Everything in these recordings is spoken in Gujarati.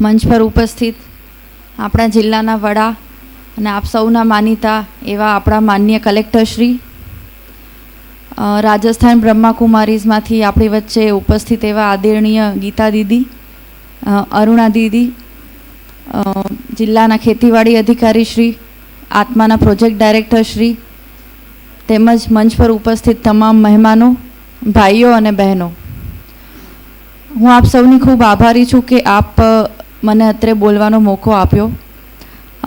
મંચ પર ઉપસ્થિત આપણા જિલ્લાના વડા અને આપ સૌના માનીતા એવા આપણા માનનીય કલેક્ટરશ્રી, રાજસ્થાન બ્રહ્માકુમારીઝમાંથી આપણી વચ્ચે ઉપસ્થિત એવા આદરણીય ગીતા દીદી, અરુણા દીદી, જિલ્લાના ખેતીવાડી અધિકારી શ્રી, આત્માના પ્રોજેક્ટ ડાયરેક્ટર શ્રી, તેમજ મંચ પર ઉપસ્થિત તમામ મહેમાનો, ભાઈઓ અને બહેનો, હું આપ સૌની ખૂબ આભારી છું કે આપ મને અત્રે બોલવાનો મોકો આપ્યો.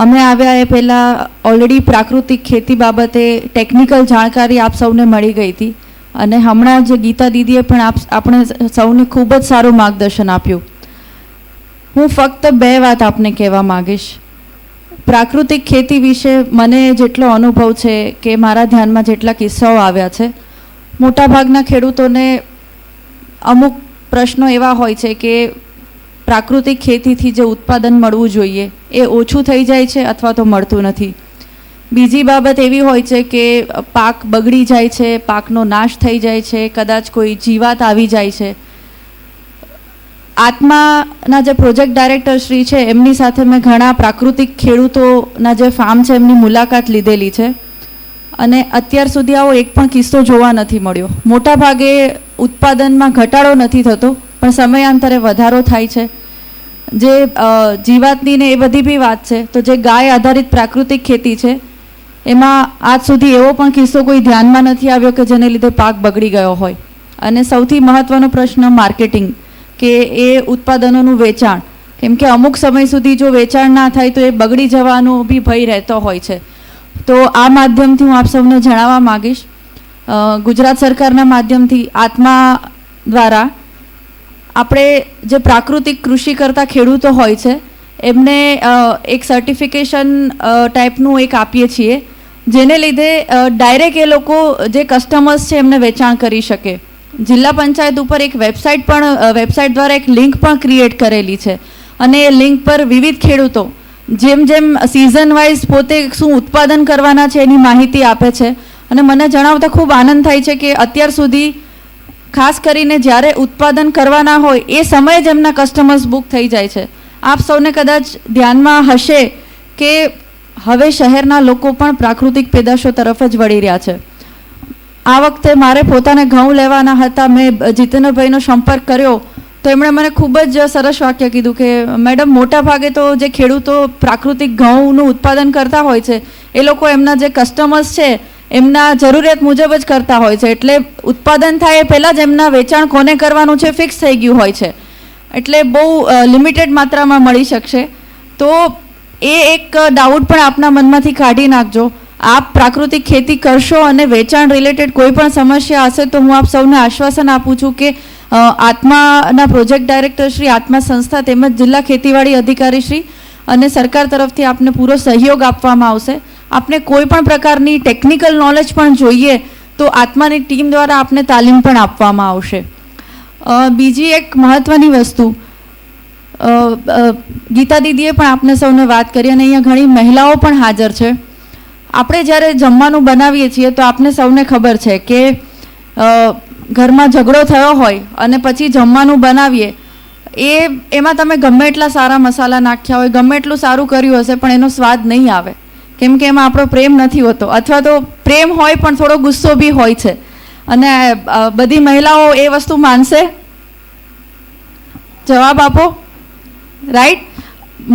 અમે આવ્યા એ પહેલાં ઓલરેડી પ્રાકૃતિક ખેતી બાબતે ટેકનિકલ જાણકારી આપ સૌને મળી ગઈ હતી અને હમણાં જ ગીતા દીદીએ પણ આપણે સૌને ખૂબ જ સારું માર્ગદર્શન આપ્યું. હું ફક્ત બે વાત આપને કહેવા માગીશ. પ્રાકૃતિક ખેતી વિશે મને જેટલો અનુભવ છે કે મારા ધ્યાનમાં જેટલા કિસ્સાઓ આવ્યા છે, મોટાભાગના ખેડૂતોને અમુક પ્રશ્નો એવા હોય છે કે પ્રાકૃતિક ખેતીથી જે ઉત્પાદન મળવું જોઈએ એ ઓછું થઈ જાય છે અથવા તો મળતું નથી. બીજી બાબત એવી હોય છે કે પાક બગડી જાય છે, પાકનો નાશ થઈ જાય છે, કદાચ કોઈ જીવાત આવી જાય છે. આત્માના જે પ્રોજેક્ટ ડાયરેક્ટર શ્રી છે એમની સાથે મેં ઘણા પ્રાકૃતિક ખેડૂતોના જે ફાર્મ છે એમની મુલાકાત લીધેલી છે અને અત્યાર સુધી આવો એક પણ કિસ્સો જોવા નથી મળ્યો. મોટા ભાગે ઉત્પાદનમાં ઘટાડો નથી થતો પણ સમયાંતરે વધારો થાય છે. જે જીવાતની ને એ બધી બી વાત છે, તો જે ગાય આધારિત પ્રાકૃતિક ખેતી છે એમાં આજ સુધી એવો પણ કિસ્સો કોઈ ધ્યાનમાં નથી આવ્યો કે જેને લીધે પાક બગડી ગયો હોય. અને સૌથી મહત્ત્વનો પ્રશ્ન માર્કેટિંગ, કે એ ઉત્પાદનોનું વેચાણ, કેમ કે અમુક સમય સુધી જો વેચાણ ના થાય તો એ બગડી જવાનો બી ભય રહેતો હોય છે. તો આ માધ્યમથી હું આપ સૌને જણાવવા માગીશ, ગુજરાત સરકારના માધ્યમથી આત્મા દ્વારા આપણે જે પ્રાકૃતિક કૃષિ કરતા ખેડૂતો હોય છે એમને એક સર્ટિફિકેશન ટાઈપનું એક આપીએ છીએ, જેને લીધે ડાયરેક્ટ એ લોકો જે કસ્ટમર્સ છે એમને વેચાણ કરી શકે. જિલ્લા પંચાયત ઉપર એક વેબસાઇટ દ્વારા એક લિંક પણ ક્રિએટ કરેલી છે અને એ લિંક પર વિવિધ ખેડૂતો જેમ જેમ સિઝન વાઇઝ પોતે શું ઉત્પાદન કરવાના છે એની માહિતી આપે છે. અને મને જણાવતા ખૂબ આનંદ થાય છે કે અત્યાર સુધી ખાસ કરીને જ્યારે ઉત્પાદન કરવાના હોય એ સમયે જ એમના કસ્ટમર્સ બુક થઈ જાય છે. આપ સૌને કદાચ ધ્યાનમાં હશે કે હવે શહેરના લોકો પણ પ્રાકૃતિક પેદાશો તરફ જ વળી રહ્યા છે. આ વખતે મારે પોતાને ઘઉં લેવાના હતા, મેં જીતેન્દ્રભાઈનો સંપર્ક કર્યો તો એમણે મને ખૂબ જ સરસ વાક્ય કીધું કે મેડમ, મોટા ભાગે તો જે ખેડૂતો પ્રાકૃતિક ઘઉંનું ઉત્પાદન કરતા હોય છે એ લોકો એમના જે કસ્ટમર્સ છે એમના જરૂરિયાત મુજબ જ કરતા હોય છે, એટલે ઉત્પાદન થાય એ પહેલાં જ એમના વેચાણ કોને કરવાનું છે ફિક્સ થઈ ગયું હોય છે, એટલે બહુ લિમિટેડ માત્રામાં મળી શકશે. તો એ એક ડાઉટ પણ આપના મનમાંથી કાઢી નાખજો. આપ પ્રાકૃતિક ખેતી કરશો અને વેચાણ રિલેટેડ કોઈ પણ સમસ્યા હશે તો હું આપ સૌને આશ્વાસન આપું છું કે આત્માના પ્રોજેક્ટ ડાયરેક્ટર શ્રી, આત્મા સંસ્થા તેમજ જિલ્લા ખેતીવાડી અધિકારી શ્રી અને સરકાર તરફથી આપને પૂરો સહયોગ આપવામાં આવશે. આપને કોઈ પણ પ્રકારની ટેકનિકલ નોલેજ પણ જોઈએ તો આત્માની ટીમ દ્વારા આપને તાલીમ પણ આપવામાં આવશે. બીજી એક મહત્ત્વની વસ્તુ, ગીતા દીદીએ પણ આપને સૌને વાત કરી અને અહીંયા ઘણી મહિલાઓ પણ હાજર છે. આપણે જ્યારે જમવાનું બનાવીએ છીએ તો આપને સૌને ખબર છે કે ઘરમાં ઝઘડો થયો હોય અને પછી જમવાનું બનાવીએ એમાં તમે ગમે એટલા સારા મસાલા નાખ્યા હોય, ગમે એટલું સારું કર્યું હશે પણ એનો સ્વાદ નહીં આવે, કેમ કે એમાં આપણો પ્રેમ નથી હોતો, અથવા તો પ્રેમ હોય પણ થોડો ગુસ્સો બી હોય છે. અને બધી મહિલાઓ એ વસ્તુ માનશે? જવાબ આપો. રાઈટ?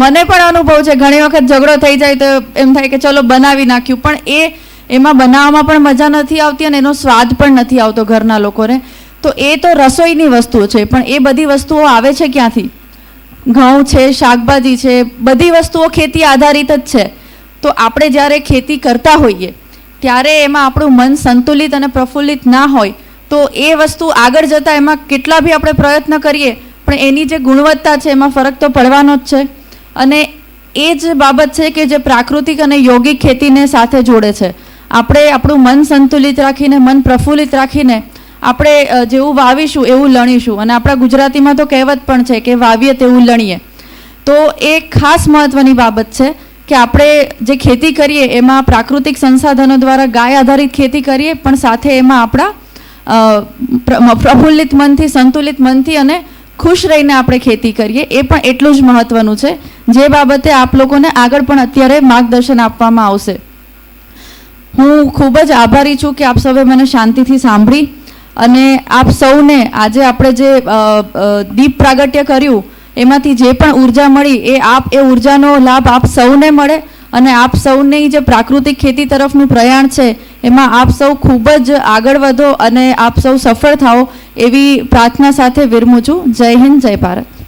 મને પણ અનુભવ છે, ઘણી વખત ઝઘડો થઈ જાય તો એમ થાય કે ચલો બનાવી નાખ્યું, પણ એમાં બનાવવામાં પણ મજા નથી આવતી અને એનો સ્વાદ પણ નથી આવતો ઘરના લોકોને. તો એ તો રસોઈની વસ્તુઓ છે, પણ એ બધી વસ્તુઓ આવે છે ક્યાંથી? ઘઉં છે, શાકભાજી છે, બધી વસ્તુઓ ખેતી આધારિત જ છે. તો આપણે જ્યારે ખેતી કરતા હોઈએ ત્યારે એમાં આપણું મન સંતુલિત અને પ્રફુલ્લિત ના હોય તો એ વસ્તુ આગળ જતાં એમાં કેટલા બી આપણે પ્રયત્ન કરીએ પણ એની જે ગુણવત્તા છે એમાં ફરક તો પડવાનો જ છે. અને એ જ બાબત છે કે જે પ્રાકૃતિક અને યોગિક ખેતીને સાથે જોડે છે. આપણે આપણું મન સંતુલિત રાખીને, મન પ્રફુલ્લિત રાખીને આપણે જેવું વાવીશું એવું લણીશું. અને આપણા ગુજરાતીમાં તો કહેવત પણ છે કે વાવીએ તેવું લણીએ. તો એ ખાસ મહત્ત્વની બાબત છે કે આપણે જે ખેતી કરીએ એમાં પ્રાકૃતિક સંસાધનો દ્વારા ગાય આધારિત ખેતી કરીએ, પણ સાથે એમાં આપણા પ્રફુલ્લિત મનથી, સંતુલિત મનથી અને ખુશ રહીને આપણે ખેતી કરીએ એ પણ એટલું જ મહત્ત્વનું છે, જે બાબતે આપ લોકોને આગળ પણ અત્યારે માર્ગદર્શન આપવામાં આવશે. હું ખૂબ જ આભારી છું કે આપ સૌએ મને શાંતિથી સાંભળી અને આપ સૌને આજે આપણે જે દીપ પ્રાગટ્ય કર્યું એમાંથી જે પણ ઉર્જા મળી એ ઉર્જાનો લાભ આપ સૌને મળે અને આપ સૌની જે પ્રાકૃતિક ખેતી તરફનું પ્રયાણ છે એમાં આપ સૌ ખૂબ જ આગળ વધો અને આપ સૌ સફળ થાઓ એવી પ્રાર્થના સાથે વિરમું છું. જય હિન્દ, જય ભારત.